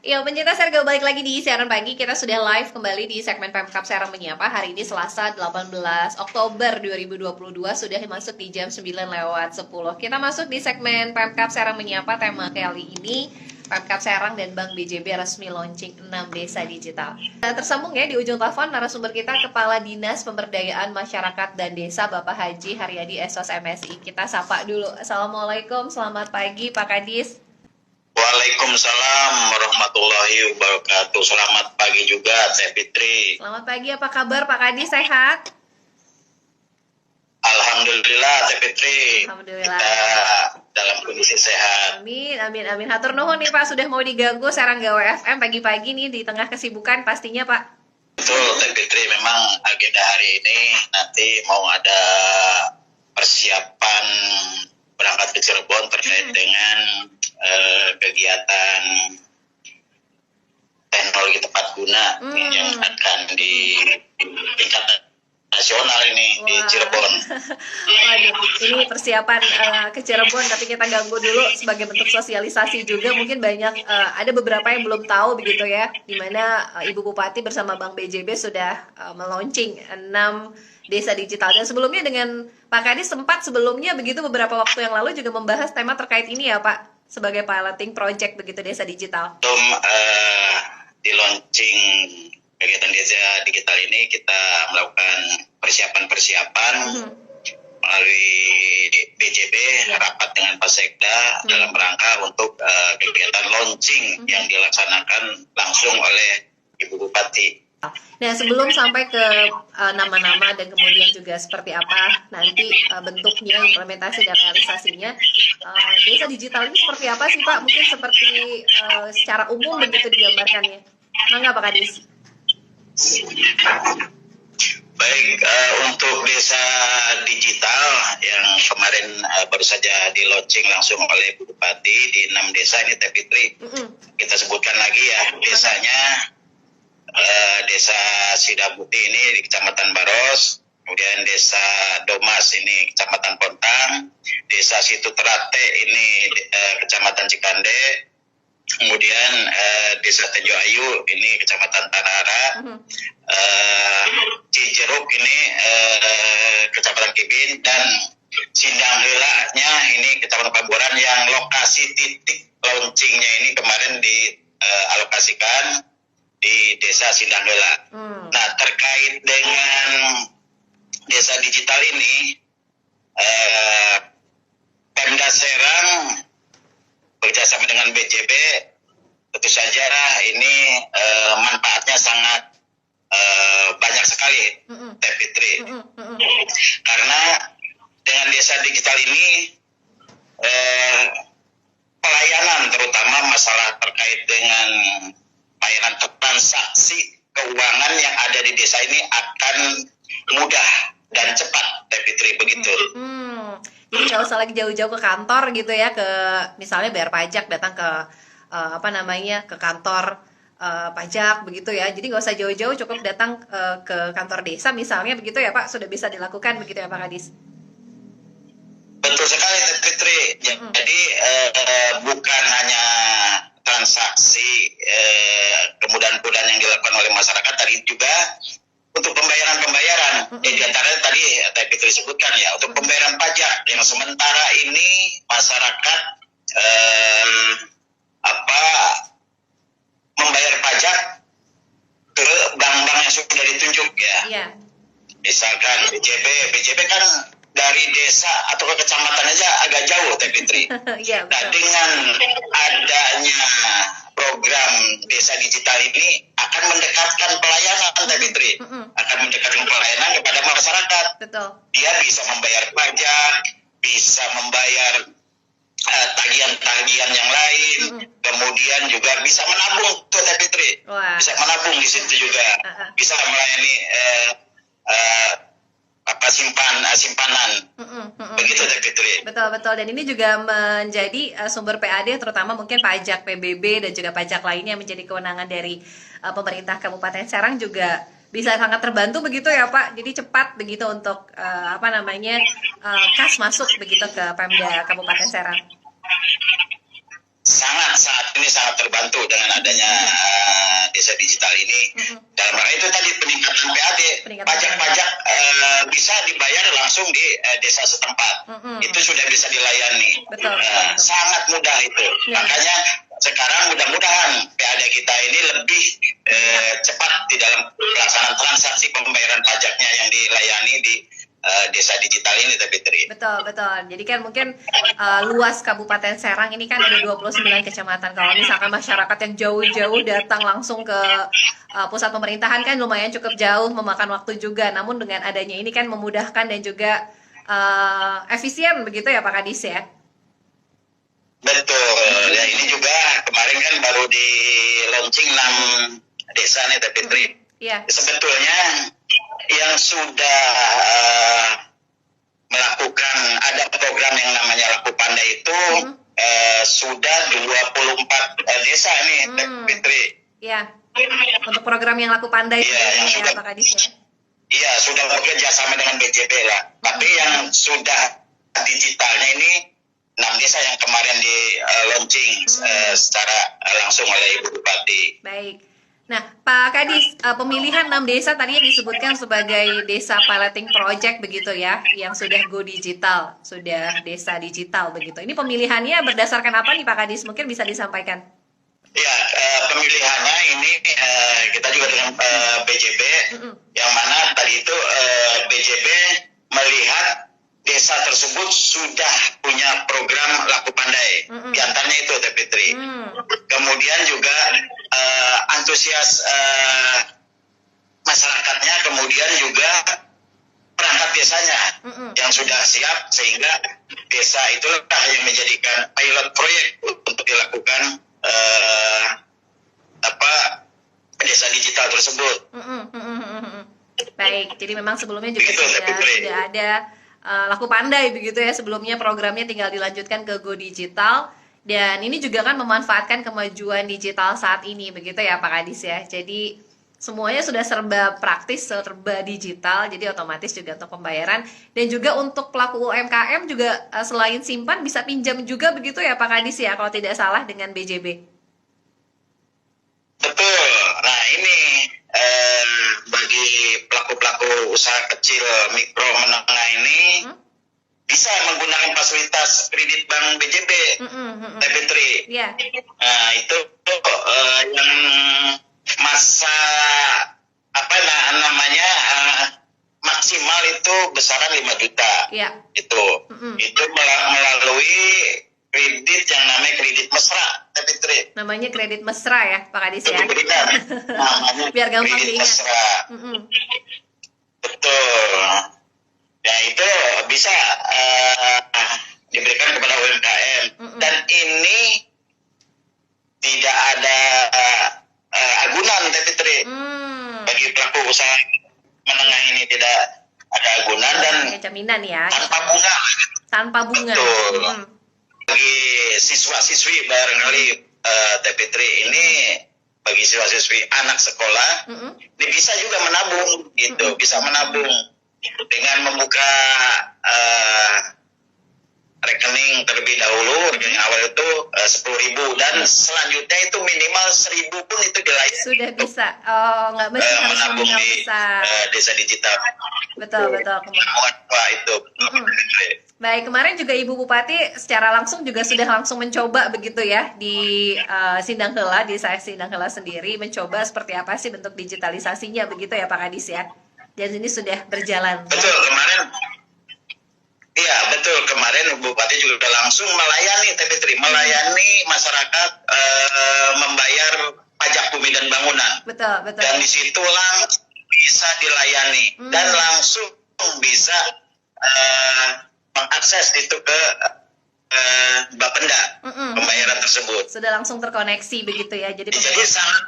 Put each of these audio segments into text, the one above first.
Iya, pencinta Serga balik lagi di siaran pagi. Kita sudah live kembali di segmen Pemkab Serang Menyapa. Hari ini Selasa 18 Oktober 2022, sudah masuk di jam 9:10. Kita masuk di segmen Pemkab Serang Menyapa. Tema kali ini Pemkab Serang dan Bank BJB resmi launching 6 desa digital. Nah, tersambung ya di ujung telepon narasumber kita, Kepala Dinas Pemberdayaan Masyarakat dan Desa Bapak Haji Haryadi Esos MSI. Kita sapa dulu. Assalamualaikum, selamat pagi Pak Kadis. Waalaikumsalam warahmatullahi wabarakatuh. Selamat pagi juga, Teh Fitri. Selamat pagi, apa kabar Pak Kadis, sehat? Alhamdulillah, Teh Fitri. Alhamdulillah. Kita dalam kondisi sehat. Amin, amin, amin. Hatur nuhun nih Pak, sudah mau diganggu Serangga WFM pagi-pagi nih di tengah kesibukan pastinya Pak. Betul, Teh Fitri. Memang agenda hari ini nanti mau ada persiapan berangkat ke Cirebon terkait dengan kegiatan teknologi tepat guna yang akan di tingkat nasional ini. Wah. Di Cirebon. Waduh, ini persiapan ke Cirebon, tapi kita ganggu dulu sebagai bentuk sosialisasi juga. Mungkin banyak ada beberapa yang belum tahu begitu ya, di mana Ibu Bupati bersama Bank BJB sudah meluncing 6 desa digital. Dan sebelumnya dengan Pak Kadis sempat sebelumnya begitu beberapa waktu yang lalu juga membahas tema terkait ini ya Pak, sebagai piloting project begitu desa digital. Sebelum di launching kegiatan desa digital ini, kita melakukan persiapan melalui BJB, rapat dengan Pak Sekda dalam rangka untuk kegiatan launching yang dilaksanakan langsung oleh Ibu Bupati. Nah, sebelum sampai ke nama-nama dan kemudian juga seperti apa nanti bentuknya, implementasi dan realisasinya, desa digital ini seperti apa sih Pak? Mungkin seperti secara umum begitu digambarkannya. Mangga Pak Kadis. Baik, untuk desa digital yang kemarin baru saja di launching langsung oleh Bu Bupati di 6 desa ini, Teh Fitri. Kita sebutkan lagi ya desanya. Desa Sidabuti ini di Kecamatan Baros, kemudian Desa Domas ini Kecamatan Pontang, Desa Situterate ini Kecamatan Cikande, kemudian Desa Tejo Ayu ini Kecamatan Tanara, Cijeruk ini Kecamatan Kibin, dan Sindang Heula-nya ini Kecamatan Pabuaran, yang lokasi titik launchingnya ini kemarin dialokasikan di Desa Sindang Heula. Nah, terkait dengan desa digital ini, Pemda Serang bekerjasama dengan BJB, tentu saja ini manfaatnya sangat banyak sekali, Teh Fitri. Karena dengan desa digital ini pelayanan, terutama masalah terkait dengan layanan transaksi keuangan yang ada di desa ini akan mudah dan cepat, Teh Fitri, begitu. Jadi nggak usah lagi jauh-jauh ke kantor gitu ya, ke misalnya bayar pajak datang ke ke kantor pajak begitu ya. Jadi nggak usah jauh-jauh, cukup datang ke kantor desa misalnya begitu ya Pak, sudah bisa dilakukan begitu ya Pak Kadis. Betul sekali, Teh Fitri. Jadi bukan hanya transaksi kemudahan-kemudahan yang dilakukan oleh masyarakat, tadi juga untuk pembayaran. Di antaranya tadi Teh Fitri sebutkan ya, untuk pembayaran pajak yang sementara ini masyarakat membayar pajak ke bank-bank yang sudah ditunjuk ya. Yeah. Misalkan BJB kan dari desa atau ke kecamatan aja agak jauh, Teh Fitri. Nah, dengan adanya program desa digital ini akan mendekatkan pelayanan, Teh Fitri. Akan mendekatkan pelayanan kepada masyarakat. Betul. Dia bisa membayar pajak, bisa membayar tagihan-tagihan yang lain, kemudian juga bisa menabung, tuh Teh Fitri. Bisa menabung di situ juga. Bisa melayani simpanan. Begitu, Teh Fitri. Betul. Dan ini juga menjadi sumber PAD, terutama mungkin pajak PBB dan juga pajak lainnya menjadi kewenangan dari pemerintah Kabupaten Serang, juga bisa sangat terbantu begitu ya Pak. Jadi cepat begitu untuk kas masuk begitu ke Pemda Kabupaten Serang. ini sangat terbantu dengan adanya desa digital ini. Dalam hal itu tadi peningkatan PAD, pajak-pajak bisa dibayar langsung di desa setempat. Itu sudah bisa dilayani. Betul. Sangat mudah itu. Makanya sekarang mudah-mudahan PAD kita ini lebih cepat di dalam pelaksanaan transaksi pembayaran pajaknya yang dilayani di desa digital ini, Fitri. Betul. Jadi kan mungkin luas Kabupaten Serang ini kan ada 29 kecamatan. Kalau misalkan masyarakat yang jauh-jauh datang langsung ke pusat pemerintahan kan lumayan cukup jauh, memakan waktu juga. Namun dengan adanya ini kan memudahkan dan juga efisien begitu ya Pak Kadis ya? Betul. Ya, ini juga kemarin kan baru di launching 6 desa nih, Fitri. Iya. Sebetulnya yang sudah melakukan ada program yang namanya Laku Pandai itu sudah 24 desa nih, Fitri. Iya. Untuk program yang Laku Pandai yang sudah, Pak Kadis ya? Iya, sudah bekerja sama dengan BJB lah. Tapi yang sudah digitalnya ini 6 desa yang kemarin di launching secara langsung oleh Ibu Bupati. Baik. Nah, Pak Kadis, pemilihan 6 desa tadinya disebutkan sebagai desa piloting project begitu ya, yang sudah go digital, sudah desa digital begitu. Ini pemilihannya berdasarkan apa nih Pak Kadis? Mungkin bisa disampaikan. Ya, pemilihannya ini kita juga dengan BJB, yang mana tadi itu BJB melihat desa tersebut sudah punya program Laku Pandai. Di antaranya itu, Fitri. Kemudian juga antusias masyarakatnya, kemudian juga perangkat desanya yang sudah siap, sehingga desa itulah yang menjadikan pilot proyek untuk dilakukan desa digital tersebut. Baik, jadi memang sebelumnya juga sudah ada Laku Pandai begitu ya, sebelumnya programnya tinggal dilanjutkan ke Go Digital, dan ini juga kan memanfaatkan kemajuan digital saat ini begitu ya Pak Kadis ya. Jadi semuanya sudah serba praktis, serba digital, jadi otomatis juga untuk pembayaran dan juga untuk pelaku UMKM juga selain simpan bisa pinjam juga begitu ya Pak Kadis ya, kalau tidak salah dengan BJB. Betul. Nah ini bagi pelaku-pelaku usaha kecil, mikro, menengah ini bisa menggunakan fasilitas kredit bank BJB, Fitri. Yeah. Nah itu yang masa maksimal itu besaran 5 juta. Yeah. Itu melalui kredit yang namanya kredit mesra, Fitri. Namanya kredit mesra ya Pak Kadis ya. Biar gampang diingat. Betul. Ya itu bisa diberikan kepada UMKM. Dan ini tidak ada agunan, Fitri. Bagi pelaku usaha menengah ini tidak ada agunan dan jaminan ya. Tanpa bunga. Betul. Bagi siswa-siswi barangkali Fitri ini, bagi siswa-siswi anak sekolah ini bisa juga menabung gitu, bisa menabung dengan membuka rekening terlebih dahulu. Rekening awal itu 10.000 dan selanjutnya itu minimal 1.000 pun itu dilayani. Sudah bisa. Oh, nggak mesti harus menabung di desa digital. Betul. Itu. Baik, kemarin juga Ibu Bupati secara langsung juga sudah langsung mencoba begitu ya di Sindang Heula, di saya Sindang Heula sendiri mencoba seperti apa sih bentuk digitalisasinya begitu ya Pak Kadis ya. Dan ini sudah berjalan. Betul, kemarin Bupati juga langsung melayani melayani masyarakat membayar pajak bumi dan bangunan. Betul. Dan di situ langsung bisa dilayani dan langsung bisa mengakses itu ke Bapenda pembayaran tersebut. Sudah langsung terkoneksi begitu ya. Jadi sangat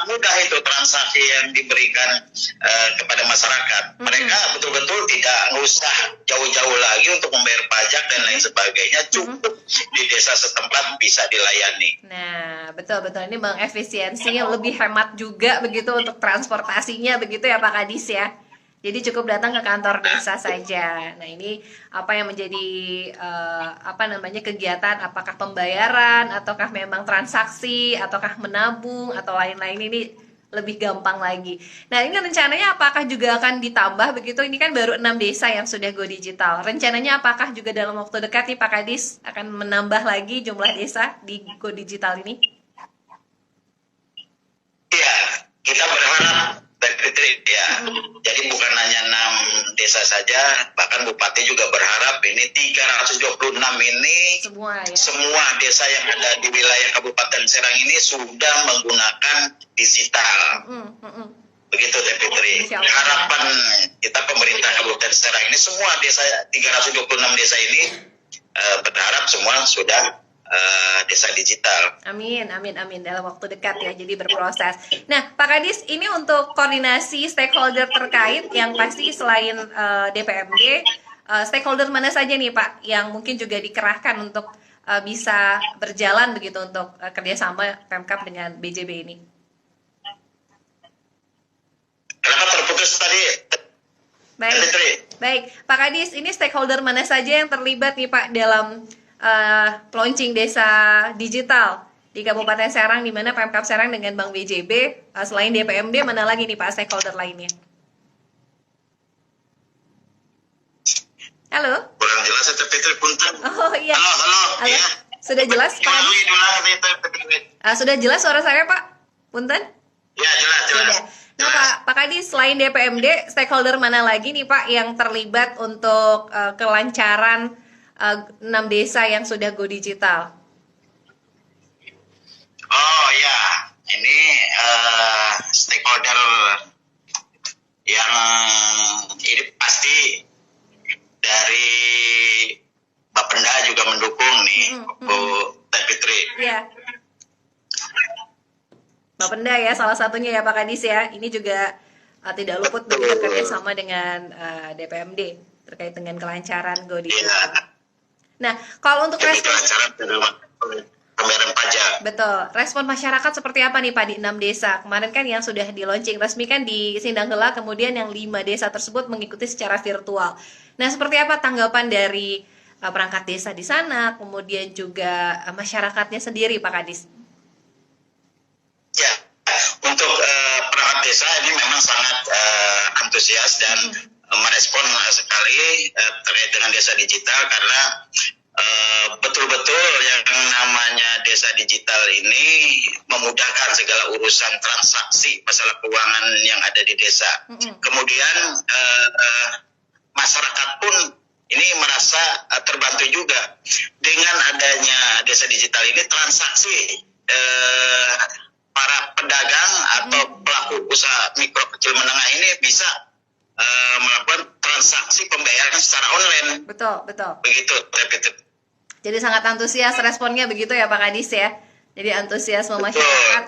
mudah itu transaksi yang diberikan kepada masyarakat. Mereka betul-betul tidak usah jauh-jauh lagi untuk membayar pajak dan lain sebagainya. Cukup di desa setempat bisa dilayani. Nah, betul. Ini mengefisiensi, lebih hemat juga begitu untuk transportasinya begitu ya Pak Kadis ya. Jadi cukup datang ke kantor desa saja. Nah, ini apa yang menjadi kegiatan? Apakah pembayaran, ataukah memang transaksi, ataukah menabung, atau lain-lain ini lebih gampang lagi. Nah, ini rencananya apakah juga akan ditambah begitu? Ini kan baru 6 desa yang sudah go digital. Rencananya apakah juga dalam waktu dekat nih Pak Kadis akan menambah lagi jumlah desa di go digital ini? Iya, kita berharap ya. Jadi bukan hanya 6 desa saja, bahkan Bupati juga berharap ini 326 ini semua desa yang ada di wilayah Kabupaten Serang ini sudah menggunakan digital. Begitu Teh Fitri. Harapan kita pemerintah Kabupaten Serang ini semua desa 326 desa ini berharap semua sudah desa digital. Amin dalam waktu dekat ya, jadi berproses. Nah, Pak Kadis, ini untuk koordinasi stakeholder terkait yang pasti selain DPMD, stakeholder mana saja nih Pak yang mungkin juga dikerahkan untuk bisa berjalan begitu untuk kerjasama Pemkab dengan BJB ini? Kenapa terputus tadi? Baik, Pak Kadis, ini stakeholder mana saja yang terlibat nih Pak dalam launching desa digital di Kabupaten Serang, di mana Pemkab Serang dengan Bank BJB, selain DPMD mana lagi nih Pak stakeholder lainnya? Halo? Kurang jelas ya Fitri, punten. Oh iya. Halo. Ya. Sudah jelas Pak? Sudah jelas suara saya Pak? Punten? Ya, jelas. Nah Pak Kadis, selain DPMD, stakeholder mana lagi nih Pak yang terlibat untuk kelancaran 6 desa yang sudah go digital? Oh ya, ini stakeholder yang ini pasti dari Bapenda juga mendukung nih, Bu Teh Fitri. Iya. Bapenda ya salah satunya ya Pak Kadis ya. Ini juga tidak luput bekerja sama dengan DPMD terkait dengan kelancaran go digital. Ya. Nah, kalau untuk pembayaran pajak. Betul. Respon masyarakat seperti apa nih Pak di 6 desa? Kemarin kan yang sudah di launching resmi kan di Sindanggela, kemudian yang 5 desa tersebut mengikuti secara virtual. Nah, seperti apa tanggapan dari perangkat desa di sana, kemudian juga masyarakatnya sendiri Pak Kadis? Ya, untuk perangkat desa ini memang sangat antusias dan merespon sekali terkait dengan desa digital, karena betul-betul yang namanya desa digital ini memudahkan segala urusan transaksi masalah keuangan yang ada di desa. Kemudian masyarakat pun ini merasa terbantu juga dengan adanya desa digital ini. Transaksi para pedagang atau pelaku usaha mikro kecil menengah ini bisa melakukan transaksi pembayaran secara online. Betul. Begitu. Jadi sangat antusias responnya begitu ya Pak Kadis ya. Jadi antusiasme masyarakat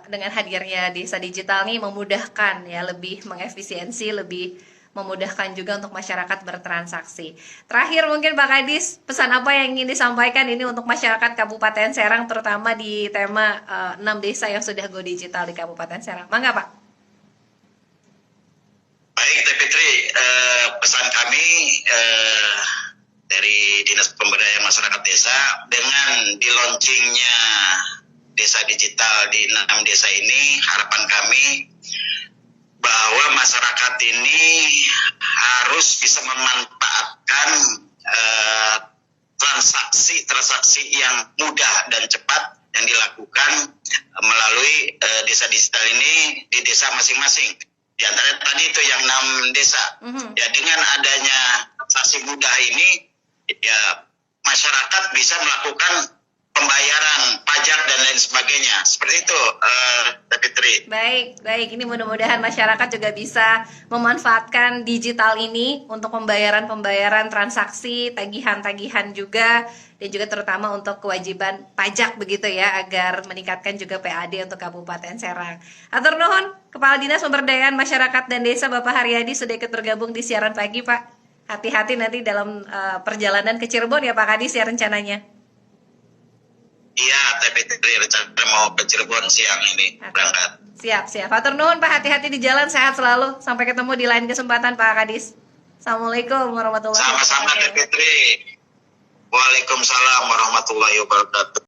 dengan hadirnya desa digital nih memudahkan ya, lebih mengefisiensi, lebih memudahkan juga untuk masyarakat bertransaksi. Terakhir mungkin Pak Kadis, pesan apa yang ingin disampaikan ini untuk masyarakat Kabupaten Serang, terutama di tema 6 desa yang sudah go digital di Kabupaten Serang? Mangga Pak. Baik Teh Fitri, pesan kami dari Dinas Pemberdayaan Masyarakat Desa dengan di launchingnya desa digital di 6 desa ini, harapan kami bahwa masyarakat ini harus bisa memanfaatkan transaksi yang mudah dan cepat yang dilakukan melalui desa digital ini di desa masing-masing. Di antara tadi itu yang 6 desa. Ya, dengan adanya transaksi mudah ini, ya masyarakat bisa melakukan pembayaran pajak dan lain sebagainya. Seperti itu, Fitri. Baik. Ini mudah-mudahan masyarakat juga bisa memanfaatkan digital ini untuk pembayaran transaksi, tagihan-tagihan juga, dan juga terutama untuk kewajiban pajak begitu ya, agar meningkatkan juga PAD untuk Kabupaten Serang. Atur nuhun, Kepala Dinas Pemberdayaan Masyarakat dan Desa Bapak Haryadi sudah ikut bergabung di siaran pagi Pak. Hati-hati nanti dalam perjalanan ke Cirebon ya Pak Kadis ya rencananya. Iya, tapi rencana mau ke Cirebon siang ini berangkat. Siap. Hatur nuhun Pak, hati-hati di jalan, sehat selalu. Sampai ketemu di lain kesempatan Pak Kadis. Assalamualaikum warahmatullahi wabarakatuh. Sama-sama Teh Fitri. Waalaikumsalam warahmatullahi wabarakatuh.